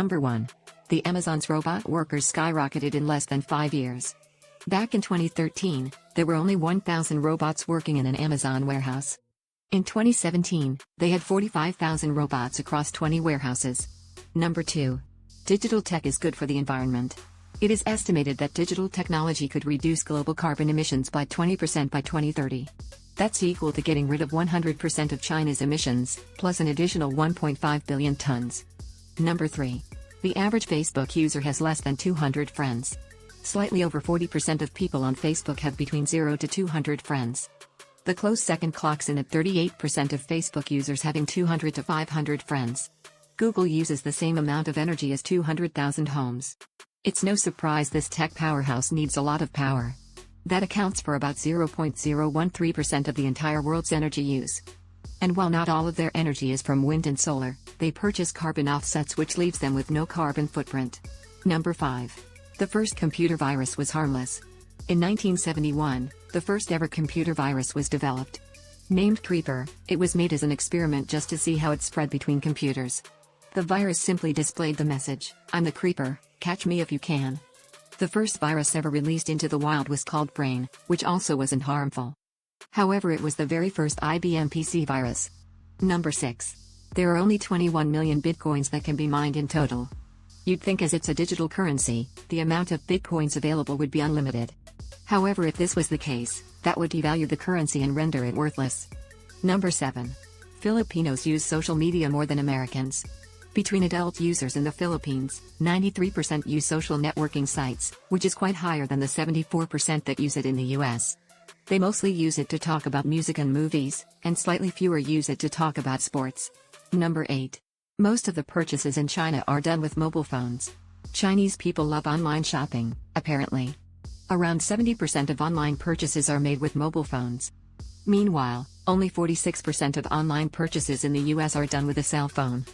Number 1. The Amazon's robot workers skyrocketed in less than 5 years. Back in 2013, there were only 1,000 robots working in an Amazon warehouse. In 2017, they had 45,000 robots across 20 warehouses. Number 2. Digital tech is good for the environment. It is estimated that digital technology could reduce global carbon emissions by 20% by 2030. That's equal to getting rid of 100% of China's emissions, plus an additional 1.5 billion tons. Number 3. The average Facebook user has less than 200 friends. Slightly over 40% of people on Facebook have between 0 to 200 friends. The close second clocks in at 38% of Facebook users having 200 to 500 friends. Google uses the same amount of energy as 200,000 homes. It's no surprise this tech powerhouse needs a lot of power. That accounts for about 0.013% of the entire world's energy use. And while not all of their energy is from wind and solar, they purchase carbon offsets which leaves them with no carbon footprint. Number 5. The first computer virus was harmless. In 1971, the first ever computer virus was developed. Named Creeper, it was made as an experiment just to see how it spread between computers. The virus simply displayed the message, "I'm the Creeper, catch me if you can." The first virus ever released into the wild was called Brain, which also wasn't harmful. However, it was the very first IBM PC virus. Number 6. There are only 21 million bitcoins that can be mined in total. You'd think as it's a digital currency, the amount of bitcoins available would be unlimited. However, if this was the case, that would devalue the currency and render it worthless. Number 7. Filipinos use social media more than Americans. Between adult users in the Philippines, 93% use social networking sites, which is quite higher than the 74% that use it in the US. They mostly use it to talk about music and movies, and slightly fewer use it to talk about sports. Number 8. Most of the purchases in China are done with mobile phones. Chinese people love online shopping, apparently. Around 70% of online purchases are made with mobile phones. Meanwhile, only 46% of online purchases in the US are done with a cell phone.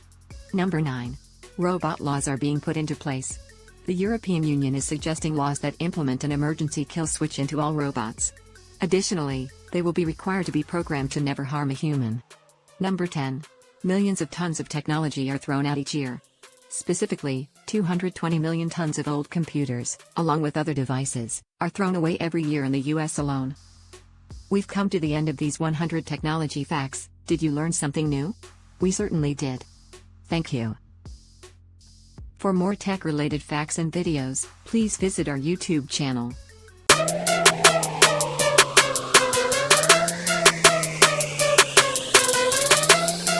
Number 9. Robot laws are being put into place. The European Union is suggesting laws that implement an emergency kill switch into all robots. Additionally, they will be required to be programmed to never harm a human. Number 10. Millions of tons of technology are thrown out each year. Specifically, 220 million tons of old computers, along with other devices, are thrown away every year in the US alone. We've come to the end of these 100 technology facts. Did you learn something new? We certainly did. Thank you. For more tech-related facts and videos, please visit our YouTube channel.